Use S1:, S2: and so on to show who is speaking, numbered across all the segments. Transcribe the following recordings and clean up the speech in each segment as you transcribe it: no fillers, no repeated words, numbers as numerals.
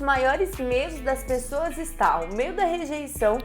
S1: maiores medos das pessoas está o medo da rejeição,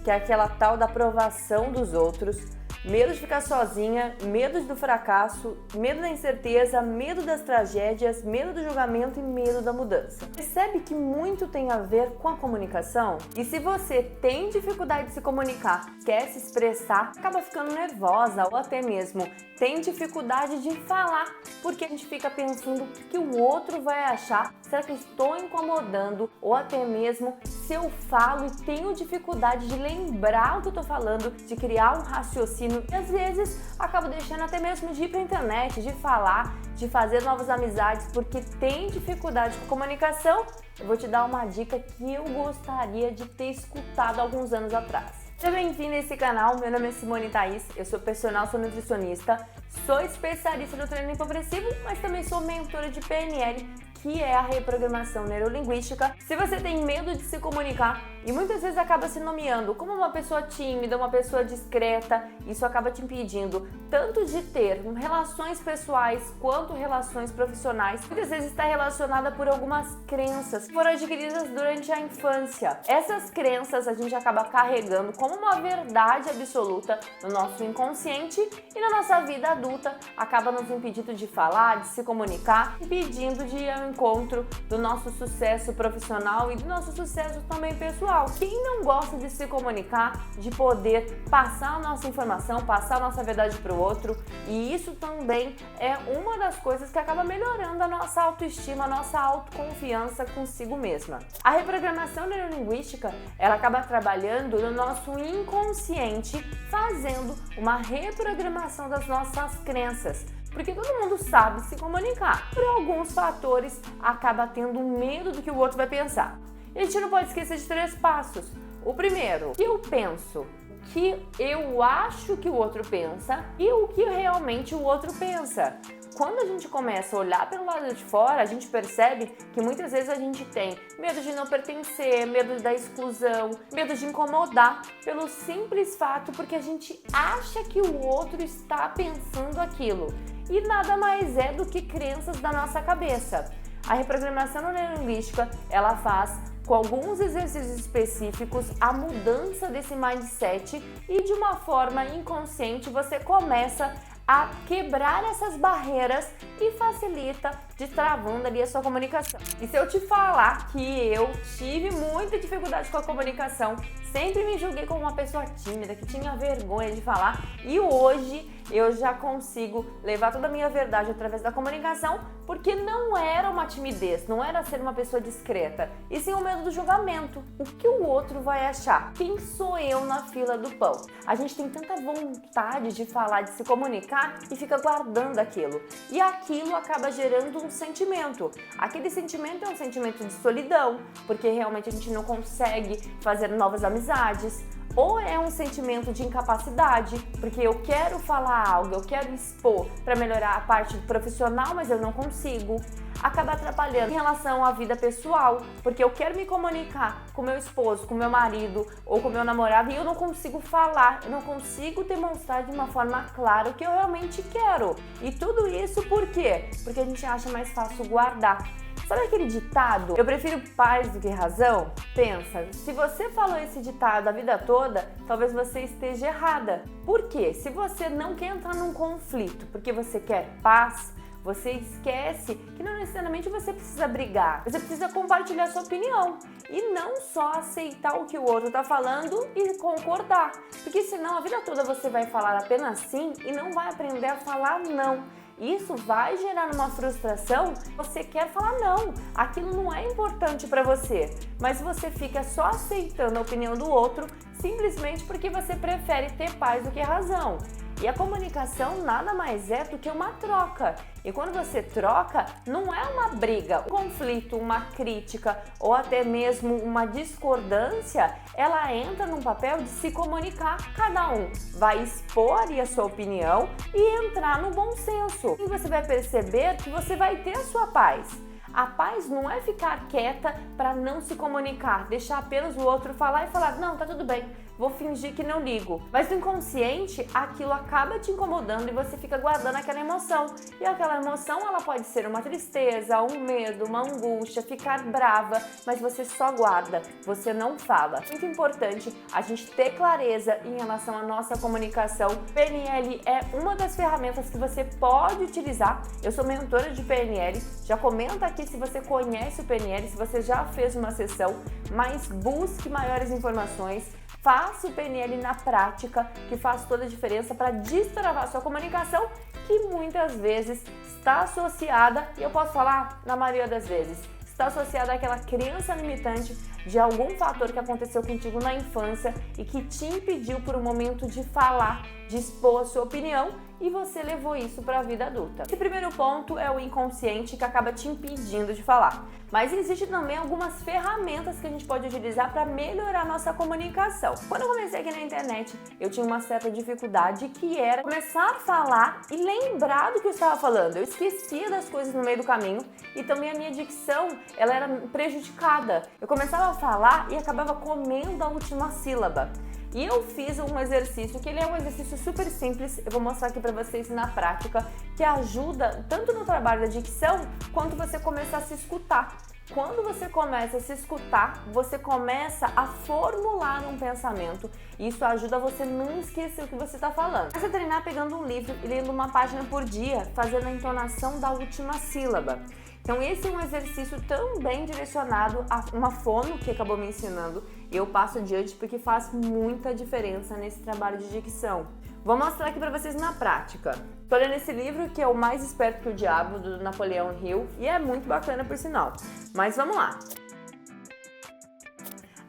S1: que é aquela tal da aprovação dos outros, medo de ficar sozinha, medo do fracasso, medo da incerteza, medo das tragédias, medo do julgamento e medo da mudança. Percebe que muito tem a ver com a comunicação? E se você tem dificuldade de se comunicar, quer se expressar, acaba ficando nervosa ou até mesmo tem dificuldade de falar, porque a gente fica pensando o que o outro vai achar, será que eu estou incomodando, ou até mesmo se eu falo e tenho dificuldade de lembrar o que eu estou falando, de criar um raciocínio, e às vezes acabo deixando até mesmo de ir para a internet, de falar, de fazer novas amizades, porque tem dificuldade com comunicação. Eu vou te dar uma dica que eu gostaria de ter escutado alguns anos atrás. Seja bem-vindo a esse canal, meu nome é Simone Thaís, eu sou personal, sou nutricionista, sou especialista no treino progressivo, mas também sou mentora de PNL, que é a reprogramação neurolinguística. Se você tem medo de se comunicar e muitas vezes acaba se nomeando como uma pessoa tímida, uma pessoa discreta, isso acaba te impedindo tanto de ter relações pessoais quanto relações profissionais. Muitas vezes está relacionada por algumas crenças que foram adquiridas durante a infância. Essas crenças a gente acaba carregando como uma verdade absoluta no nosso inconsciente e na nossa vida adulta acaba nos impedindo de falar, de se comunicar, impedindo de ir ao encontro do nosso sucesso profissional e do nosso sucesso também pessoal. Quem não gosta de se comunicar, de poder passar a nossa informação, passar a nossa verdade para o outro, e isso também é uma das coisas que acaba melhorando a nossa autoestima, a nossa autoconfiança consigo mesma. A reprogramação neurolinguística, ela acaba trabalhando no nosso inconsciente, fazendo uma reprogramação das nossas crenças. Porque todo mundo sabe se comunicar. Por alguns fatores, acaba tendo medo do que o outro vai pensar. E a gente não pode esquecer de 3 passos. O primeiro, o que eu penso, o que eu acho que o outro pensa e o que realmente o outro pensa. Quando a gente começa a olhar pelo lado de fora, a gente percebe que muitas vezes a gente tem medo de não pertencer, medo da exclusão, medo de incomodar, pelo simples fato porque a gente acha que o outro está pensando aquilo. E nada mais é do que crenças da nossa cabeça. A reprogramação neurolinguística, ela faz com alguns exercícios específicos a mudança desse mindset e de uma forma inconsciente você começa a quebrar essas barreiras e facilita destravando ali a sua comunicação. E se eu te falar que eu tive muita dificuldade com a comunicação, sempre me julguei como uma pessoa tímida, que tinha vergonha de falar, e hoje eu já consigo levar toda a minha verdade através da comunicação, porque não era uma timidez, não era ser uma pessoa discreta, e sim o medo do julgamento. O que o outro vai achar? Quem sou eu na fila do pão? A gente tem tanta vontade de falar, de se comunicar e fica guardando aquilo. E aquilo acaba gerando um sentimento. Aquele sentimento é um sentimento de solidão, porque realmente a gente não consegue fazer novas amizades. Ou é um sentimento de incapacidade, porque eu quero falar algo, eu quero expor para melhorar a parte profissional, mas eu não consigo. Acaba atrapalhando em relação à vida pessoal, porque eu quero me comunicar com meu esposo, com meu marido ou com meu namorado e eu não consigo falar, eu não consigo demonstrar de uma forma clara o que eu realmente quero. E tudo isso por quê? Porque a gente acha mais fácil guardar. Sabe aquele ditado, eu prefiro paz do que razão? Pensa, se você falou esse ditado a vida toda, talvez você esteja errada. Por quê? Se você não quer entrar num conflito porque você quer paz, você esquece que não necessariamente você precisa brigar, você precisa compartilhar sua opinião e não só aceitar o que o outro está falando e concordar, porque senão a vida toda você vai falar apenas sim e não vai aprender a falar não. Isso vai gerar uma frustração, você quer falar não, aquilo não é importante para você, mas você fica só aceitando a opinião do outro simplesmente porque você prefere ter paz do que razão. E a comunicação nada mais é do que uma troca. E quando você troca, não é uma briga, um conflito, uma crítica ou até mesmo uma discordância, ela entra num papel de se comunicar. Cada um vai expor a sua opinião e entrar no bom senso. E você vai perceber que você vai ter a sua paz. A paz não é ficar quieta para não se comunicar, deixar apenas o outro falar e falar, não, tá tudo bem, vou fingir que não ligo. Mas no inconsciente, aquilo acaba te incomodando e você fica guardando aquela emoção. E aquela emoção, ela pode ser uma tristeza, um medo, uma angústia, ficar brava, mas você só guarda, você não fala. Muito importante a gente ter clareza em relação à nossa comunicação. PNL é uma das ferramentas que você pode utilizar. Eu sou mentora de PNL, já comenta aqui se você conhece o PNL, se você já fez uma sessão, mas busque maiores informações, faça o PNL na prática, que faz toda a diferença para destravar sua comunicação, que muitas vezes está associada, e eu posso falar na maioria das vezes, está associada àquela crença limitante de algum fator que aconteceu contigo na infância e que te impediu por um momento de falar, de expor a sua opinião, e você levou isso para a vida adulta. Esse primeiro ponto é o inconsciente que acaba te impedindo de falar. Mas existem também algumas ferramentas que a gente pode utilizar para melhorar a nossa comunicação. Quando eu comecei aqui na internet, eu tinha uma certa dificuldade que era começar a falar e lembrar do que eu estava falando. Eu esquecia das coisas no meio do caminho e também a minha dicção, ela era prejudicada. Eu começava a falar e acabava comendo a última sílaba. E eu fiz um exercício, que ele é um exercício super simples, eu vou mostrar aqui para vocês na prática, que ajuda tanto no trabalho da dicção, quanto você começar a se escutar. Quando você começa a se escutar, você começa a formular um pensamento. E isso ajuda você a não esquecer o que você está falando. Você treinar pegando um livro e lendo uma página por dia, fazendo a entonação da última sílaba. Então esse é um exercício também direcionado a uma fono que acabou me ensinando. Eu passo adiante porque faz muita diferença nesse trabalho de dicção. Vou mostrar aqui para vocês na prática. Estou lendo esse livro que é O Mais Esperto que o Diabo, do Napoleão Hill, e é muito bacana por sinal. Mas vamos lá.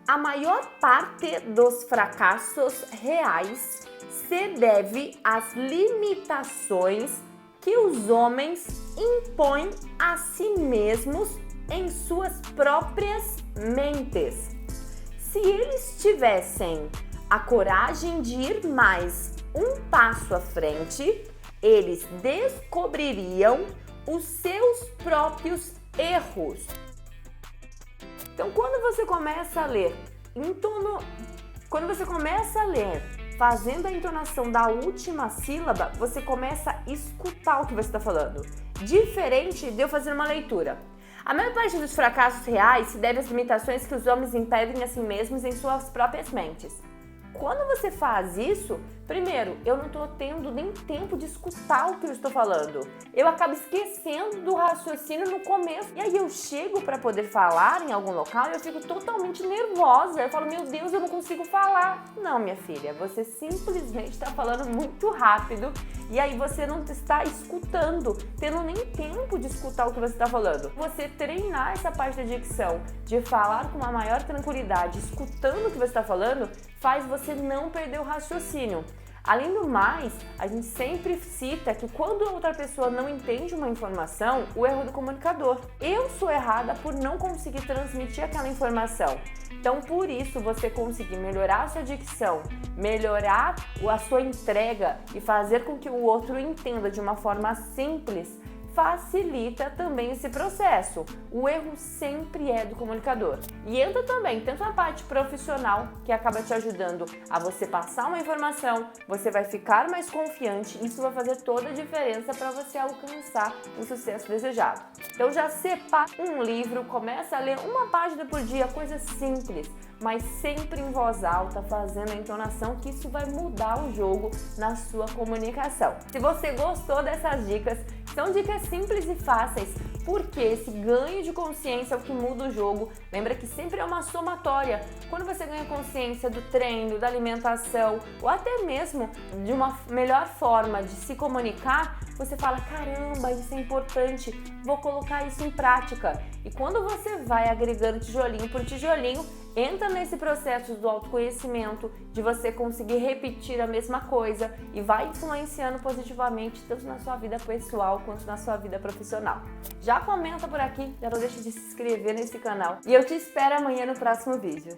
S1: A maior parte dos fracassos reais se deve às limitações que os homens impõem a si mesmos em suas próprias mentes. Se eles tivessem a coragem de ir mais um passo à frente, eles descobririam os seus próprios erros. Então, quando você começa a ler, fazendo a entonação da última sílaba, você começa a escutar o que você está falando. Diferente de eu fazer uma leitura. A maior parte dos fracassos reais se deve às limitações que os homens impedem a si mesmos em suas próprias mentes. Quando você faz isso, primeiro, eu não estou tendo nem tempo de escutar o que eu estou falando. Eu acabo esquecendo do raciocínio no começo. E aí eu chego para poder falar em algum local e eu fico totalmente nervosa. Eu falo, meu Deus, eu não consigo falar. Não, minha filha, você simplesmente está falando muito rápido e aí você não está escutando, tendo nem tempo de escutar o que você está falando. Você treinar essa parte da dicção, de falar com uma maior tranquilidade, escutando o que você está falando, faz você não perder o raciocínio. Além do mais, a gente sempre cita que quando a outra pessoa não entende uma informação, o erro é do comunicador. Eu sou errada por não conseguir transmitir aquela informação. Então, por isso, você conseguir melhorar a sua dicção, melhorar a sua entrega e fazer com que o outro entenda de uma forma simples, facilita também esse processo. O erro sempre é do comunicador. E entra também tanto na parte profissional, que acaba te ajudando a você passar uma informação, você vai ficar mais confiante, isso vai fazer toda a diferença para você alcançar o sucesso desejado. Então já separa um livro, começa a ler uma página por dia, coisa simples, mas sempre em voz alta, fazendo a entonação, que isso vai mudar o jogo na sua comunicação. Se você gostou dessas dicas, são dicas simples e fáceis, porque esse ganho de consciência é o que muda o jogo. Lembra que sempre é uma somatória. Quando você ganha consciência do treino, da alimentação, ou até mesmo de uma melhor forma de se comunicar, você fala, caramba, isso é importante, vou colocar isso em prática. E quando você vai agregando tijolinho por tijolinho, entra nesse processo do autoconhecimento, de você conseguir repetir a mesma coisa e vai influenciando positivamente tanto na sua vida pessoal quanto na sua vida profissional. Já comenta por aqui, já não deixe de se inscrever nesse canal e eu te espero amanhã no próximo vídeo.